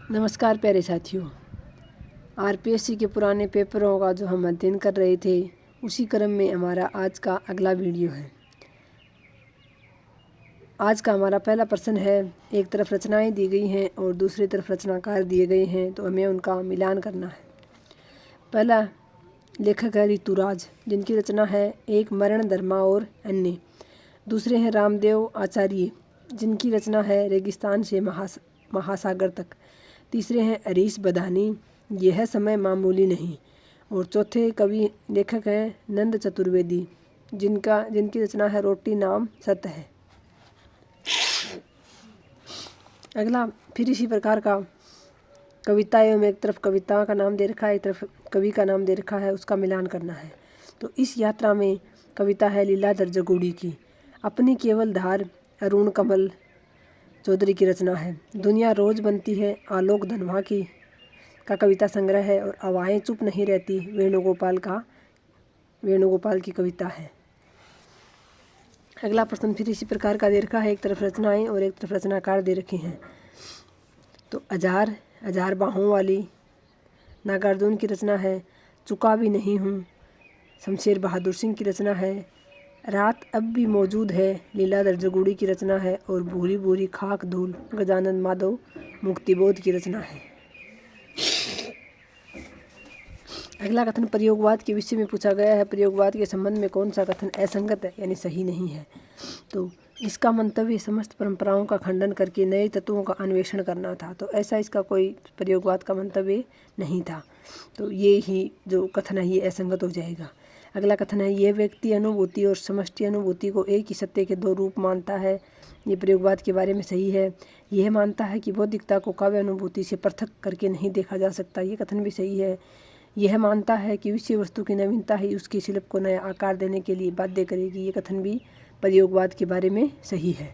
नमस्कार प्यारे साथियों। आरपीएससी के पुराने पेपरों का जो हम अध्ययन कर रहे थे उसी क्रम में हमारा आज का अगला वीडियो है। आज का हमारा पहला प्रश्न है, एक तरफ रचनाएं दी गई हैं और दूसरी तरफ रचनाकार दिए गए हैं, तो हमें उनका मिलान करना है। पहला लेखक है ऋतुराज, जिनकी रचना है एक मरण धर्मा और अन्य। दूसरे हैं रामदेव आचार्य, जिनकी रचना है रेगिस्तान से महासागर तक। तीसरे हैं हरीश बदानी, यह समय मामूली नहीं। और चौथे कवि लेखक हैं नंद चतुर्वेदी, जिनकी रचना है रोटी नाम सत्य है। अगला फिर इसी प्रकार का कविता एवं एक तरफ कविता का नाम दे रखा है, एक तरफ कवि का नाम दे रखा है, उसका मिलान करना है। तो इस यात्रा में कविता है लीलाधर जगूड़ी की। अपनी केवल धार अरुण कमल चौधरी की रचना है। दुनिया रोज बनती है आलोक धनवा की का कविता संग्रह है। और हवाएं चुप नहीं रहती वेणुगोपाल की कविता है। अगला प्रश्न फिर इसी प्रकार का दे रखा है, एक तरफ रचनाएं और एक तरफ रचनाकार दे रखे हैं। तो हजार बाहों वाली नागार्जुन की रचना है। चुका भी नहीं हूँ शमशेर बहादुर सिंह की रचना है। रात अब भी मौजूद है लीलाधर जगूड़ी की रचना है। और भूरी भूरी खाक धूल गजानन माधव मुक्तिबोध की रचना है। अगला कथन प्रयोगवाद के विषय में पूछा गया है। प्रयोगवाद के संबंध में कौन सा कथन असंगत है यानी सही नहीं है। तो इसका मंतव्य समस्त परंपराओं का खंडन करके नए तत्वों का अन्वेषण करना था। तो ऐसा इसका कोई प्रयोगवाद का मंतव्य नहीं था। तो ये ही जो कथन है ये असंगत हो जाएगा। अगला कथन है, यह व्यक्ति अनुभूति और समष्टि अनुभूति को एक ही सत्य के दो रूप मानता है। ये प्रयोगवाद के बारे में सही है। यह मानता है कि बौद्धिकता को काव्य अनुभूति से पृथक करके नहीं देखा जा सकता। ये कथन भी सही है। यह मानता है कि विषय वस्तु की नवीनता ही उसकी शिल्प को नया आकार देने के लिए बाध्य करेगी। ये कथन भी प्रयोगवाद के बारे में सही है।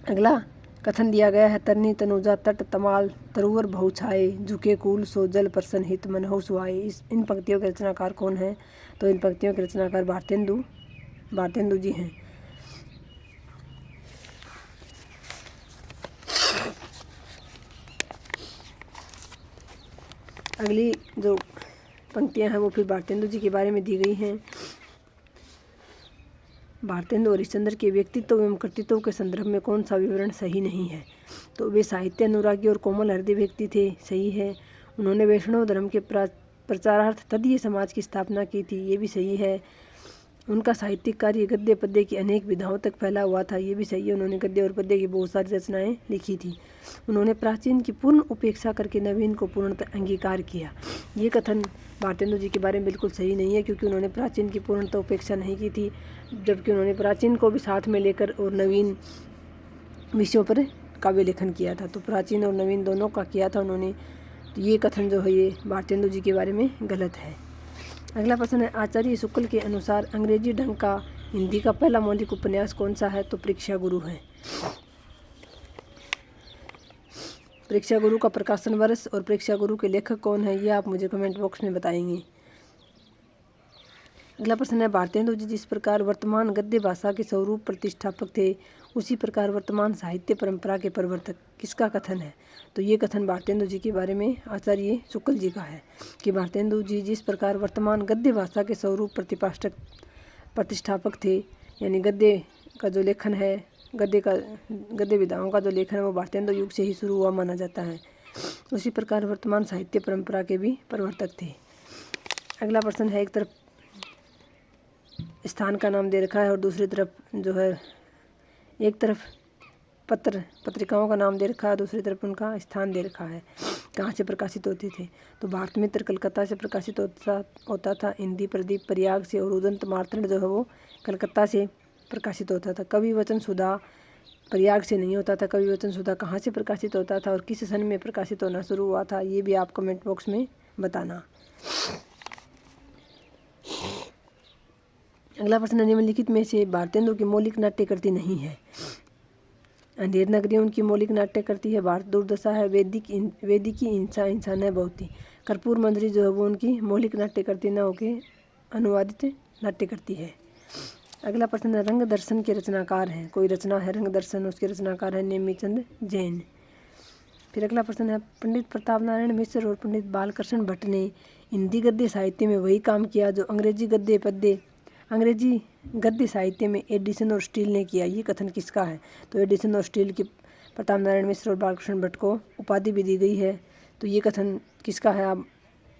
अगला कथन दिया गया है, तरनी तनुजा तट तमाल तरुवर बहु छाए झुके कूल सो जल प्रसन हित मनहु सुहाए। इन पंक्तियों के रचनाकार कौन है? तो इन पंक्तियों के रचनाकार भारतेंदु जी हैं। अगली जो पंक्तियां हैं वो फिर भारतेंदु जी के बारे में दी गई हैं। भारतेंदु हरिश्चंद्र के व्यक्तित्व एवं कृतित्व के संदर्भ में कौन सा विवरण सही नहीं है? तो वे साहित्य अनुरागी और कोमल हृदय व्यक्ति थे, सही है। उन्होंने वैष्णव धर्म के प्रचारार्थ तदीय समाज की स्थापना की थी, ये भी सही है। उनका साहित्यिक कार्य गद्य पद्य की अनेक विधाओं तक फैला हुआ था, ये भी सही है। उन्होंने गद्य और पद्य की बहुत सारी रचनाएं लिखी थी। उन्होंने प्राचीन की पूर्ण उपेक्षा करके नवीन को पूर्णतः अंगीकार किया। ये कथन भारतेंदु जी के बारे में बिल्कुल सही नहीं है, क्योंकि उन्होंने प्राचीन की पूर्णतः उपेक्षा नहीं की थी, जबकि उन्होंने प्राचीन को भी साथ में लेकर और नवीन विषयों पर काव्य लेखन किया था। तो प्राचीन और नवीन दोनों का किया था उन्होंने। तो ये कथन जो है ये भारतेंदु जी के बारे में गलत है। अगला प्रश्न है, आचार्य शुक्ल के अनुसार अंग्रेजी ढंग का हिंदी का पहला मौलिक उपन्यास कौन सा है? तो परीक्षा गुरु है। परीक्षा गुरु का प्रकाशन वर्ष और परीक्षा गुरु के लेखक कौन है, ये आप मुझे कमेंट बॉक्स में बताएंगे। अगला प्रश्न है, भारतेंदु जी जिस प्रकार वर्तमान गद्य भाषा के स्वरूप प्रतिष्ठापक थे, उसी प्रकार वर्तमान साहित्य परंपरा के प्रवर्तक किसका कथन है? तो ये कथन भारतेंदु जी के बारे में आचार्य शुक्ल जी का है कि भारतेंदु जी जिस प्रकार वर्तमान गद्य भाषा के स्वरूप प्रतिष्ठापक थे, यानी गद्य का जो लेखन है, गद्य विधाओं का जो लेखन है वो भारतेंदु युग से ही शुरू हुआ माना जाता है, उसी प्रकार वर्तमान साहित्य परंपरा के भी प्रवर्तक थे। अगला प्रश्न है, एक तरफ स्थान का नाम दे रखा है और दूसरी तरफ जो है एक तरफ पत्रिकाओं का नाम दे रखा है, दूसरी तरफ उनका स्थान दे रखा है, कहाँ से प्रकाशित होते थे। तो भारत मित्र कलकत्ता से प्रकाशित होता था, हिंदी प्रदीप प्रयाग से, और उदंत मार्तंड जो है वो कलकत्ता से प्रकाशित होता था। कवि वचन सुधा प्रयाग से नहीं होता था। कवि वचन सुधा कहाँ से प्रकाशित होता था और किस सन में प्रकाशित होना शुरू हुआ था, ये भी आप कमेंट बॉक्स में बताना। अगला प्रश्न, निम्नलिखित में से भारतेंदु की मौलिक नाट्यकृति नहीं है। अंधेर नगरी उनकी मौलिक नाट्यकृति है। भारत दुर्दशा है वेदिकी हिंसा हिंसा न बहुती। कर्पूर मंजरी जो है वो उनकी मौलिक नाट्यकृति न होके अनुवादित नाट्यकृति है। अगला प्रश्न है, रंग दर्शन के रचनाकार हैं। कोई रचना है रंग दर्शन, उसके रचनाकार है नेमीचंद जैन। फिर अगला प्रश्न है, पंडित प्रताप नारायण मिश्र और पंडित बालकृष्ण भट्ट ने हिंदी गद्य साहित्य में वही काम किया जो अंग्रेजी गद्य साहित्य में एडिसन और स्टील ने किया। ये कथन किसका है? तो एडिसन और स्टील की प्रताप नारायण मिश्र और बालकृष्ण भट्ट को उपाधि भी दी गई है। तो ये कथन किसका है आप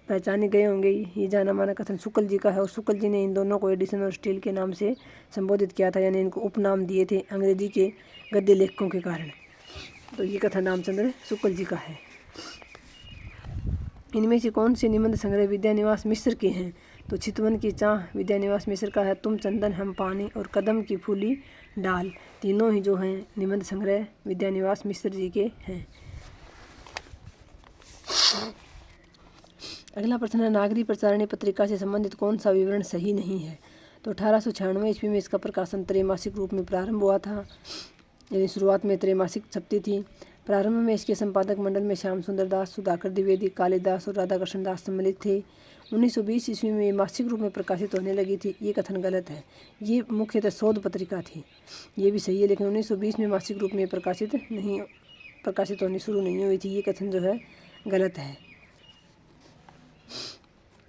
पहचाने गए होंगे। ये जाना माना कथन शुक्ल जी का है और शुक्ल जी ने इन दोनों को एडिसन और स्टील के नाम से संबोधित किया था, यानी इनको उपनाम दिए थे अंग्रेजी के गद्य लेखकों के कारण। तो ये कथन रामचंद्र शुक्ल जी का है। इनमें से कौन से निबंध संग्रह विद्यानिवास मिश्र के हैं? तो चितवन की चाह विद्यानिवास मिश्र का है, तुम चंदन हम पानी और कदम की फूली डाल, तीनों ही जो हैं निबंध संग्रह विद्यानिवास मिश्र जी के हैं। अगला प्रश्न है, नागरी प्रचारणी पत्रिका से संबंधित कौन सा विवरण सही नहीं है? तो 1896 ईस्वी में इसका प्रकाशन त्रैमासिक रूप में प्रारंभ हुआ था, यानी शुरुआत में त्रैमासिक छपती थी। प्रारंभ में इसके संपादक मंडल में श्याम सुंदर दास, सुधाकर द्विवेदी, कालिदास और राधाकृष्ण दास सम्मिलित थे। 1920 ईस्वी में ये मासिक रूप में प्रकाशित होने लगी थी। ये कथन गलत है। ये मुख्यतः शोध पत्रिका थी। ये भी सही है, लेकिन 1920 में मासिक रूप में प्रकाशित होनी शुरू नहीं हुई थी। ये कथन जो है गलत है।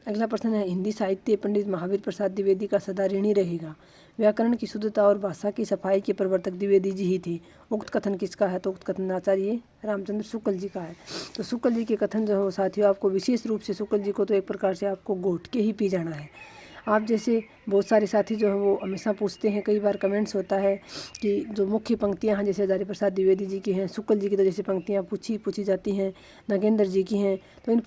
अगला प्रश्न है, हिंदी साहित्य पंडित महावीर प्रसाद द्विवेदी का सदा ऋणी रहेगा। व्याकरण की शुद्धता और भाषा की सफाई के प्रवर्तक द्विवेदी जी ही थे। उक्त कथन किसका है? तो उक्त कथन आचार्य रामचंद्र शुक्ल जी का है। तो शुक्ल जी के कथन जो है साथियों, आपको विशेष रूप से शुक्ल जी को तो एक प्रकार से आपको घोट के ही पी जाना है। आप जैसे बहुत सारे साथी जो हैं वो हमेशा पूछते हैं, कई बार कमेंट्स होता है कि जो मुख्य पंक्तियां हैं जैसे हजारी प्रसाद द्विवेदी जी की हैं, शुक्ल जी की तो जैसे पंक्तियां पूछी जाती हैं, नागेंद्र जी की हैं, तो इन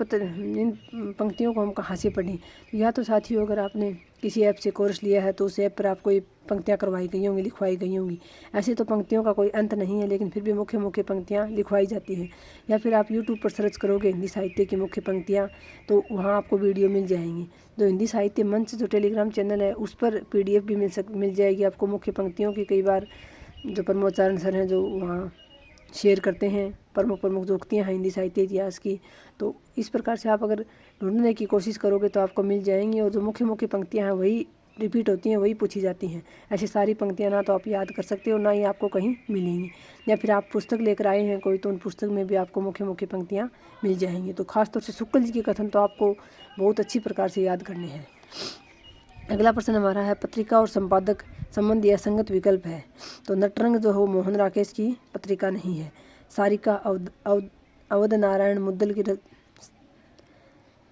पंक्तियों को हम कहाँ से पढ़ें? या तो साथियों अगर आपने किसी ऐप से कोर्स लिया है तो उस ऐप पर आपको ये पंक्तियाँ करवाई गई होंगी, लिखवाई गई होंगी। ऐसे तो पंक्तियों का कोई अंत नहीं है, लेकिन फिर भी मुख्य पंक्तियाँ लिखवाई जाती हैं। या फिर आप यूट्यूब पर सर्च करोगे हिंदी साहित्य की मुख्य पंक्तियाँ, तो वहाँ आपको वीडियो मिल जाएंगी। जो हिंदी साहित्य मंच जो टेलीग्राम चैनल है उस पर PDF भी मिल जाएगी आपको मुख्य पंक्तियों की। कई बार जो प्रमोदाचार्य सर हैं जो वहाँ शेयर करते हैं प्रमुख जो उक्तियाँ हैं हिंदी साहित्य इतिहास की, तो इस प्रकार से आप अगर ढूंढने की कोशिश करोगे तो आपको मिल जाएंगी। और जो मुख्य पंक्तियाँ हैं वही रिपीट होती हैं, वही पूछी जाती हैं। ऐसी सारी पंक्तियाँ ना तो आप याद कर सकते हो, ना ही आपको कहीं मिलेंगी। या फिर आप पुस्तक लेकर आए हैं कोई, तो उन पुस्तक में भी आपको मुख्य पंक्तियाँ मिल जाएंगी। तो खासतौर से शुक्ल जी के कथन तो आपको बहुत अच्छी प्रकार से याद करने हैं। अगला प्रश्न हमारा है, पत्रिका और संपादक संबंधी असंगत विकल्प है। तो नटरंग जो हो मोहन राकेश की पत्रिका नहीं है। सारिका अवध नारायण मुद्दल की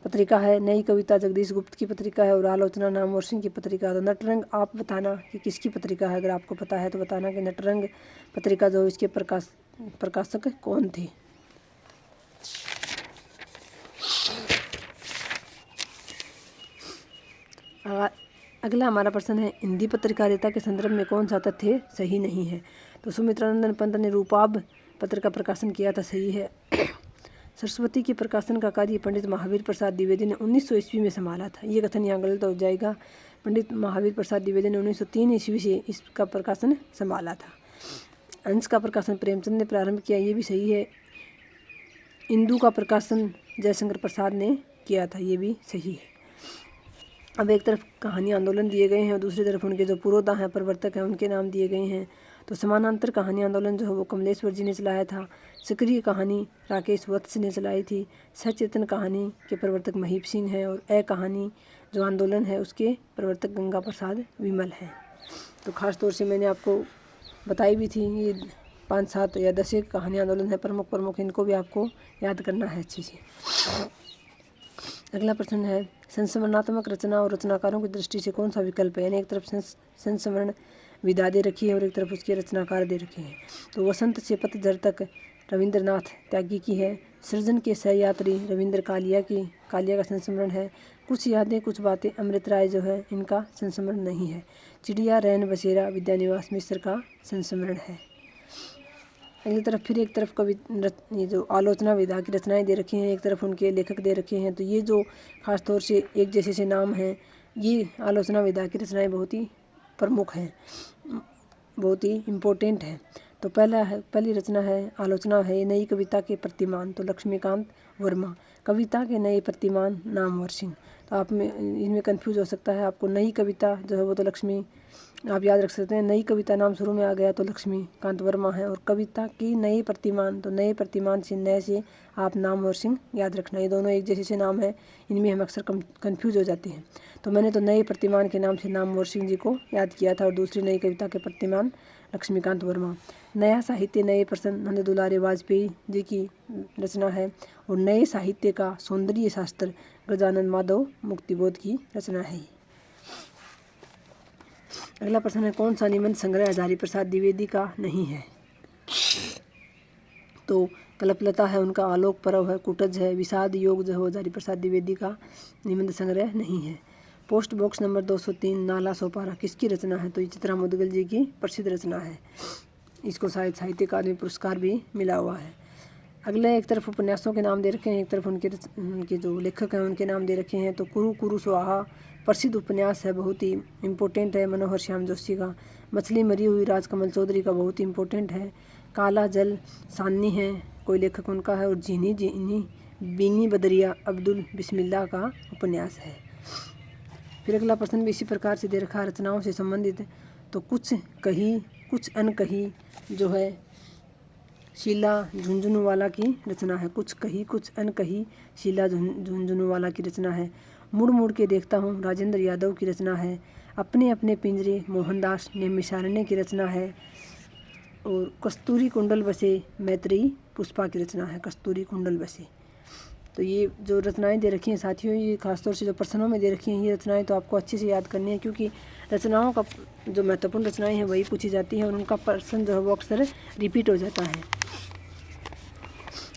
पत्रिका है। नई कविता जगदीश गुप्त की पत्रिका है और आलोचना नामवर सिंह की पत्रिका। तो नटरंग आप बताना कि किसकी पत्रिका है। अगर आपको पता है तो बताना कि नटरंग पत्रिका जो इसके प्रकाशक कौन थे। अगला हमारा प्रश्न है, हिंदी पत्रकारिता के संदर्भ में कौन सा तथ्य सही नहीं है। तो सुमित्रानंदन पंत ने रूपाब पत्र का प्रकाशन किया था, सही है। सरस्वती के प्रकाशन का कार्य पंडित महावीर प्रसाद द्विवेदी ने 1900 ईस्वी में संभाला था। ये कथन यहाँ गलत हो जाएगा। पंडित महावीर प्रसाद द्विवेदी ने 1903 ईस्वी से इसका प्रकाशन संभाला था। अंश का प्रकाशन प्रेमचंद ने प्रारंभ किया, ये भी सही है। इंदु का प्रकाशन जयशंकर प्रसाद ने किया था, ये भी सही है। अब एक तरफ कहानी आंदोलन दिए गए हैं और दूसरी तरफ उनके जो पुरोधा हैं, प्रवर्तक हैं, उनके नाम दिए गए हैं। तो समानांतर कहानी आंदोलन जो है वो कमलेश्वर जी ने चलाया था। सक्रिय कहानी राकेश वत्स ने चलाई थी। सचेतन कहानी के प्रवर्तक महीप सिंह हैं और कहानी जो आंदोलन है उसके प्रवर्तक गंगा प्रसाद विमल हैं। तो खास तौर से मैंने आपको बताई भी थी, ये 5, 7 या 10 कहानी आंदोलन है प्रमुख, इनको भी आपको याद करना है अच्छे से। अगला प्रश्न है, संस्मरणात्मक रचना और रचनाकारों की दृष्टि से कौन सा विकल्प है। यानी एक तरफ संस्मरण विधा दे रखी है और एक तरफ उसके रचनाकार दे रखे हैं। तो वसंत से पतझड़ तक रविंद्रनाथ त्यागी की है। सृजन के सहयात्री रविंद्र कालिया का संस्मरण है। कुछ यादें कुछ बातें अमृत राय जो है इनका संस्मरण नहीं है। चिड़िया रैन बसेरा विद्यानिवास मिश्र का संस्मरण है। अगली तरफ फिर एक तरफ ये जो आलोचना विधा की रचनाएं दे रखी हैं, एक तरफ उनके लेखक दे रखे हैं। तो ये जो खास तौर से एक जैसे से नाम हैं, ये आलोचना विधा की रचनाएं बहुत ही प्रमुख हैं, बहुत ही इम्पोर्टेंट हैं। तो पहली रचना है, आलोचना है नई कविता के प्रतिमान, तो लक्ष्मीकांत वर्मा। कविता के नए प्रतिमान नामवर सिंह। तो आप में इनमें कंफ्यूज हो सकता है आपको। नई कविता जो है वो तो लक्ष्मी, आप याद रख सकते हैं, नई कविता नाम शुरू में आ गया तो लक्ष्मीकांत वर्मा है। और कविता की नए प्रतिमान, तो नए प्रतिमान से नए से आप नामवर सिंह याद रखना। ये दोनों एक जैसे से नाम है, इनमें हम अक्सर कंफ्यूज हो जाते हैं। तो मैंने तो नए प्रतिमान के नाम से नामवर सिंह जी को याद किया था, और दूसरी नई कविता के प्रतिमान लक्ष्मीकांत वर्मा। नया साहित्य नए प्रसन्न नंद दुलारे वाजपेयी जी की रचना है। और नए साहित्य का सौंदर्य शास्त्र गजानन माधव मुक्तिबोध की रचना है। अगला प्रश्न है, कौन सा निबंध संग्रह हजारी प्रसाद द्विवेदी का नहीं है? तो कल्पलता है उनका, आलोक पर्व है, कुटज है, विषाद योग जो है हजारी प्रसाद द्विवेदी का निबंध संग्रह नहीं है। Post box number 203 Nala Sopara किसकी रचना है? तो ये चित्रा मुदगल जी की प्रसिद्ध रचना है। इसको शायद साहित्य अकादमी पुरस्कार भी मिला हुआ है। अगले एक तरफ उपन्यासों के नाम दे रखे हैं, एक तरफ उनके जो लेखक हैं उनके नाम दे रखे हैं। तो कुरु कुरु स्वाहा प्रसिद्ध उपन्यास है, बहुत ही इम्पोर्टेंट है, मनोहर श्याम जोशी का। मछली मरी हुई राजकमल चौधरी का बहुत ही इम्पोर्टेंट है। काला जल सान्नी है, कोई लेखक उनका है। और जीनी जीनी बीनी बदरिया अब्दुल बिस्मिल्लाह का उपन्यास है। फिर अगला प्रश्न भी इसी प्रकार से दे रखा है, रचनाओं से संबंधित। तो कुछ कही कुछ अनकही जो है शीला झुंझुनवाला की रचना है। कुछ कही कुछ अनकही शीला झुंझुनवाला की रचना है। मुड़ मुड़ के देखता हूँ राजेंद्र यादव की रचना है। अपने अपने पिंजरे मोहनदास नेमिषारण्य की रचना है। और कस्तूरी कुंडल बसे मैत्रेयी पुष्पा की रचना है। कस्तूरी कुंडल बसे। तो ये जो रचनाएं दे रखी हैं साथियों, ये खासतौर से जो प्रश्नों में दे रखी हैं ये रचनाएं तो आपको अच्छे से याद करनी है, क्योंकि रचनाओं का जो महत्वपूर्ण रचनाएं हैं वही पूछी जाती हैं और उनका प्रश्न जो है वो अक्सर रिपीट हो जाता है।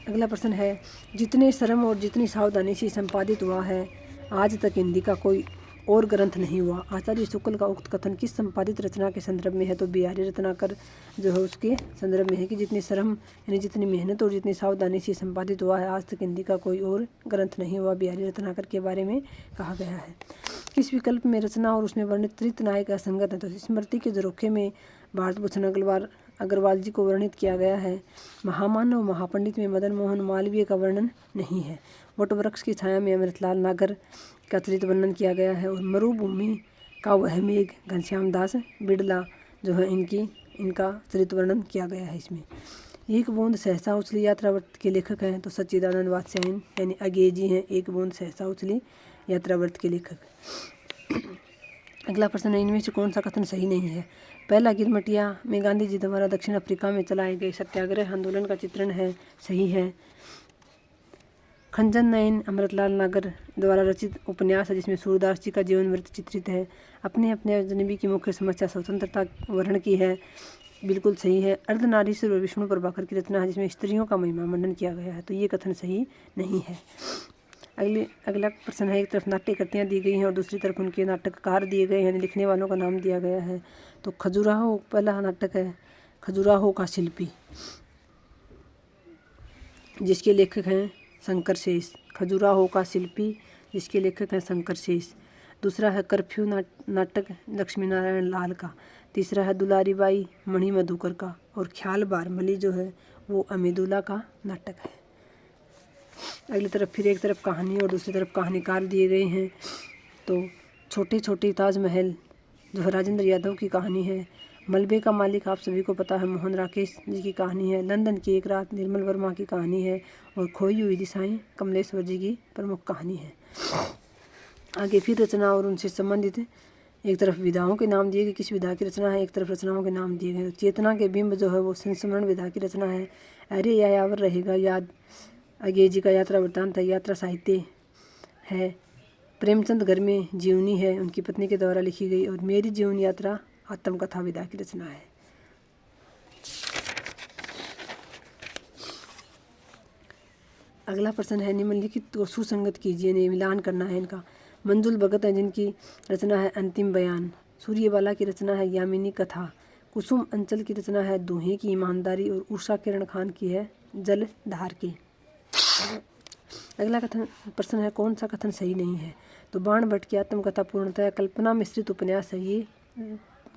अगला प्रश्न है, जितने श्रम और जितनी सावधानी से संपादित हुआ है आज तक हिंदी का कोई और ग्रंथ नहीं हुआ। आचार्य शुक्ल का उक्त कथन किस संपादित रचना के संदर्भ में है? तो बिहारी रत्नाकर जो है उसके संदर्भ में है कि जितनी श्रम यानी जितनी मेहनत और जितनी सावधानी से संपादित हुआ है आज तक हिंदी का कोई और ग्रंथ नहीं हुआ, बिहारी रत्नाकर के बारे में कहा गया है। किस विकल्प में रचना और उसमें वर्णित त्रित नायक असंगत है? तो स्मृति के झरोखे में भारत भूषण अग्रवाल जी को वर्णित किया गया है। महामानव महापंडित में मदन मोहन मालवीय का वर्णन नहीं है। वटवृक्ष की छाया में अमृतलाल नागर का चरित्र वर्णन किया गया है। और मरुभूमि का वह मेघ घनश्याम दास बिड़ला जो है इनका चरित्र वर्णन किया गया है इसमें। एक बूंद सहसा उछली यात्रावर्त के लेखक हैं तो सच्चिदानंद वात्स्यायन यानी अंग्रेजी हैं एक बूंद सहसा उछली यात्रावर्त के लेखक। अगला प्रश्न है, इनमें से कौन सा कथन सही नहीं है? पहला गिरमटिया में गांधी जी द्वारा दक्षिण अफ्रीका में चलाए गए सत्याग्रह आंदोलन का चित्रण है, सही है। खंजन नयन अमृतलाल नागर द्वारा रचित उपन्यास है जिसमें सूरदास जी का जीवन वृत्त चित्रित है। अपने अपने अजनबी की मुख्य समस्या स्वतंत्रता वर्ण की है, बिल्कुल सही है। अर्धनारीश्वर और विष्णु प्रभाकर की रचना है जिसमें स्त्रियों का महिमा मंडन किया गया है, तो ये कथन सही नहीं है। अगला प्रश्न है, एक तरफ नाट्य कृतियाँ दी गई हैं और दूसरी तरफ उनके नाटककार दिए गए हैं, लिखने वालों का नाम दिया गया है। तो खजुराहो पहला नाटक है, खजुराहो का शिल्पी जिसके लेखक हैं शंकर शेष। खजुराहो का शिल्पी जिसके लेखक हैं शंकर शेष। दूसरा है कर्फ्यू नाटक लक्ष्मी नारायण लाल का। तीसरा है दुलारी बाई मणि मधुकर का। और ख्याल बारमली जो है वो अमीदुल्ला का नाटक है। अगली तरफ फिर एक तरफ कहानी और दूसरी तरफ कहानीकार दिए गए हैं। तो छोटे छोटे ताजमहल जो है राजेंद्र यादव की कहानी है। मलबे का मालिक आप सभी को पता है मोहन राकेश जी की कहानी है। लंदन की एक रात निर्मल वर्मा की कहानी है। और खोई हुई दिशाएं कमलेश्वर जी की प्रमुख कहानी है। आगे फिर रचना और उनसे संबंधित एक तरफ विधाओं के नाम दिए गए, किस विधा की रचना है, एक तरफ रचनाओं के नाम दिए गए। चेतना के बिंब जो है वो संस्मरण विधा की रचना है। अरे यायावर रहेगा याद अंग्रेजी जी का यात्रा वृत्तांत है, यात्रा साहित्य है। प्रेमचंद घर में जीवनी है, उनकी पत्नी के द्वारा लिखी गई। और मेरी जीवन यात्रा आत्मकथा विधा की रचना है। अगला प्रश्न है, निम्नलिखित को सुसंगत कीजिए, ने मिलान करना है इनका। मंजुल भगत है जिनकी रचना है अंतिम बयान। सूर्यबाला की रचना है यामिनी कथा। कुसुम अंचल की रचना है दोहे की ईमानदारी। और उषा किरण खान की है जलधार की। अगला प्रश्न है, कौन सा कथन सही नहीं है? तो बाण भट्ट की आत्मकथा पूर्णतः कल्पना मिश्रित उपन्यास है, ये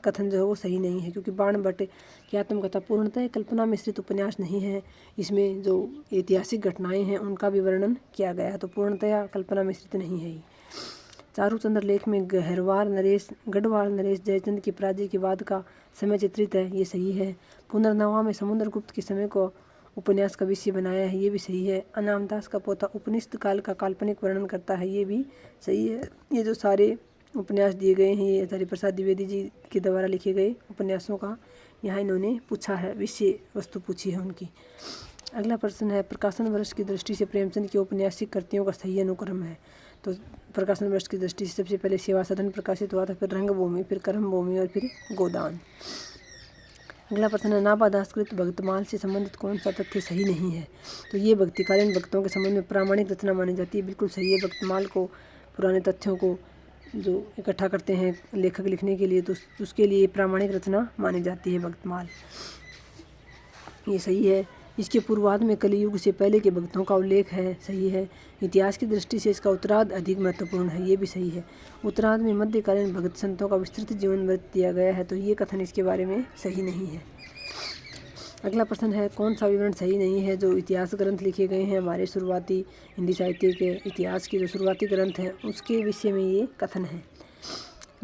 कथन जो है वो सही नहीं है, क्योंकि बाण भट्ट की आत्मकथा पूर्णतः कल्पना मिश्रित उपन्यास नहीं है। इसमें जो ऐतिहासिक घटनाएं हैं उनका भी वर्णन किया गया है, तो पूर्णतः कल्पना मिश्रित नहीं है। चारूचंद्र लेख में गढ़वाल नरेश जयचंद की पराजय के बाद का समय चित्रित है, ये सही है। पुनर्नवा में समुद्रगुप्त के समय को उपन्यास का विषय बनाया है, ये भी सही है। अनामदास का पोथा उपनिषद काल का काल्पनिक वर्णन करता है, ये भी सही है। ये जो सारे उपन्यास दिए गए हैं ये हरिप्रसाद द्विवेदी जी के द्वारा लिखे गए उपन्यासों का यहाँ इन्होंने पूछा है, विषय वस्तु पूछी है उनकी। अगला प्रश्न है, प्रकाशन वर्ष की दृष्टि से प्रेमचंद के औपन्यासिक कृतियों का सही अनुक्रम है। तो प्रकाशन वर्ष की दृष्टि से सबसे पहले सेवा सदन प्रकाशित हुआ था, फिर रंगभूमि, फिर कर्मभूमि और फिर गोदान। अगला प्रश्न है, नाभा दासकृत भक्तमाल से संबंधित कौन सा तथ्य सही नहीं है। तो ये भक्तिकालीन भक्तों के संबंध में प्रामाणिक रचना मानी जाती है, बिल्कुल सही है। भक्तमाल को पुराने तथ्यों को जो इकट्ठा करते हैं लेखक लिखने के लिए, तो उसके लिए प्रामाणिक रचना मानी जाती है भक्तमाल, ये सही है। इसके पूर्वार्ध में कलियुग से पहले के भक्तों का उल्लेख है, सही है। इतिहास की दृष्टि से इसका उत्तरार्ध अधिक महत्वपूर्ण है, ये भी सही है। उत्तरार्ध में मध्यकालीन भक्त संतों का विस्तृत जीवन वृत्त दिया गया है, तो ये कथन इसके बारे में सही नहीं है। अगला प्रश्न है, कौन सा विवरण सही नहीं है। जो इतिहास ग्रंथ लिखे गए हैं हमारे शुरुआती हिंदी साहित्य के इतिहास के जो शुरुआती ग्रंथ हैं उसके विषय में ये कथन है।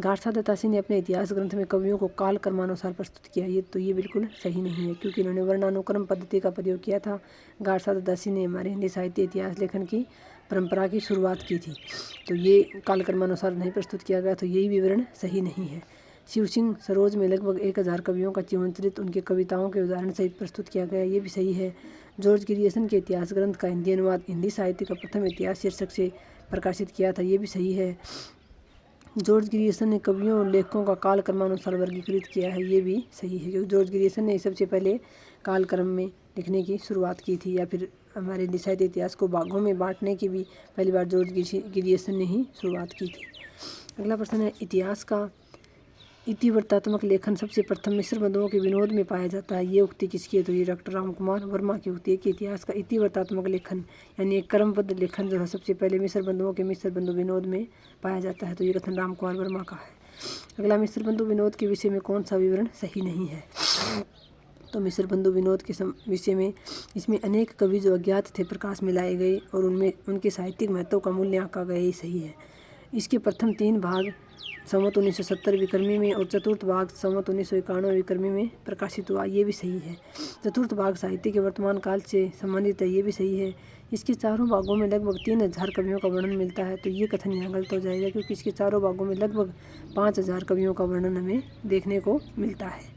गारसा दत्तासी ने अपने इतिहास ग्रंथ में कवियों को काल क्रमानुसार प्रस्तुत किया, ये बिल्कुल सही नहीं है, क्योंकि इन्होंने वर्णानुक्रम पद्धति का प्रयोग किया था। गारसा दत्तासी ने हमारे हिंदी साहित्य इतिहास लेखन की परंपरा की शुरुआत की थी, तो ये काल क्रमानुसार नहीं प्रस्तुत किया गया, तो यही विवरण सही नहीं है। शिव सिंह सरोज में लगभग 1000 कवियों का जीवन चरित्र उनके कविताओं के उदाहरण सहित प्रस्तुत किया गया, ये भी सही है। जॉर्ज गिरियसन के इतिहास ग्रंथ का हिंदी अनुवाद हिंदी साहित्य का प्रथम इतिहास शीर्षक से प्रकाशित किया था, ये भी सही है। जॉर्ज गिरियसन ने कवियों और लेखकों का काल क्रमानुसार वर्गीकृत किया है, ये भी सही है, क्योंकि जॉर्ज गिरियसन ने सबसे पहले काल क्रम में लिखने की शुरुआत की थी, या फिर हमारे हिंदी साहित्य इतिहास को भागों में बांटने की भी पहली बार जॉर्ज गिरियसन ने ही शुरुआत की थी। अगला प्रश्न है, इतिहास का इतिवृत्तात्मक लेखन सबसे प्रथम मिस्र बंधुओं के विनोद में पाया जाता है, ये उक्ति किसकी है। तो ये डॉक्टर रामकुमार वर्मा की उक्ति है कि इतिहास का इतिवृत्तात्मक लेखन यानी एक क्रमबद्ध लेखन जो है सबसे पहले मिस्र बंधुओं के मिस्र बंधु विनोद में पाया जाता है, तो ये कथन रामकुमार वर्मा का है। अगला, मिस्र बंधु विनोद के विषय में कौन सा विवरण सही नहीं है। तो मिस्र बंधु विनोद के विषय में इसमें अनेक कवि जो अज्ञात थे प्रकाश में लाए गए और उनमें उनके साहित्यिक महत्व का मूल्य आंका गया, ये सही है। इसके प्रथम 3 भाग संवत 1970 विक्रमी में और चतुर्थ भाग संवत 1991 विक्रमी में प्रकाशित हुआ, ये भी सही है। चतुर्थ भाग साहित्य के वर्तमान काल से संबंधित है, ये भी सही है। इसके चारों भागों में लगभग 3000 कवियों का वर्णन मिलता है, तो ये कथन यहाँ गलत हो जाएगा, क्योंकि इसके चारों भागों में लगभग 5000 कवियों का वर्णन हमें देखने को मिलता है।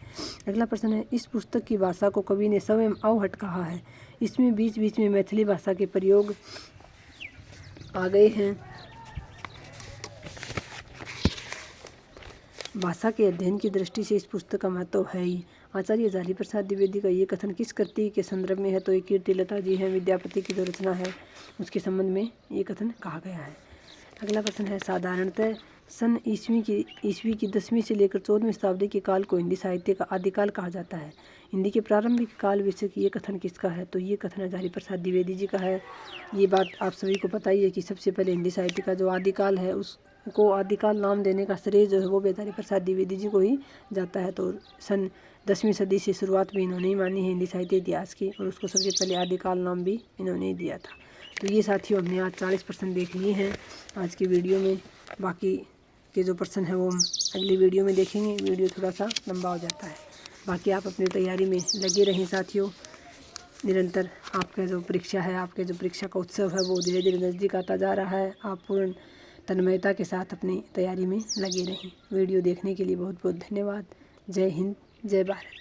अगला प्रश्न है, इस पुस्तक की भाषा को कवि ने स्व एवं अवहट कहा है। इसमें बीच बीच में मैथिली भाषा के प्रयोग आ गए हैं। भाषा के अध्ययन की दृष्टि से इस पुस्तक का महत्व है ही। आचार्य हरिप्रसाद द्विवेदी का ये कथन किस कृति के संदर्भ में है। तो ये कीर्तिलता जी हैं, विद्यापति की जो रचना है उसके संबंध में ये कथन कहा गया है। अगला प्रश्न है, साधारणतः सन ईस्वी की 10वीं से लेकर 14वीं शताब्दी के काल को हिंदी साहित्य का आदिकाल कहा जाता है। हिंदी के प्रारंभिक काल विषय की ये कथन किसका है। तो ये कथन हरिप्रसाद द्विवेदी जी का है। ये बात आप सभी को पता ही है कि सबसे पहले हिंदी साहित्य का जो आदिकाल है उसको आदिकाल नाम देने का श्रेय जो है वो हरिप्रसाद द्विवेदी जी को ही जाता है। तो सन 10वीं सदी से शुरुआत भी इन्होंने ही मानी है हिंदी साहित्य इतिहास की, और उसको सबसे पहले आदिकाल नाम भी इन्होंने ही दिया था। तो ये साथियों हमने आज 40 प्रश्न देख लिए हैं आज की वीडियो में। बाकी के जो प्रश्न है वो हम अगली वीडियो में देखेंगे, वीडियो थोड़ा सा लंबा हो जाता है। बाकी आप अपनी तैयारी में लगे रहें साथियों। निरंतर आपका जो परीक्षा है, आपके जो परीक्षा का उत्सव है वो धीरे धीरे नज़दीक आता जा रहा है। आप पूर्ण तन्मयता के साथ अपनी तैयारी में लगे रहें। वीडियो देखने के लिए बहुत बहुत धन्यवाद। जय हिंद, जय भारत।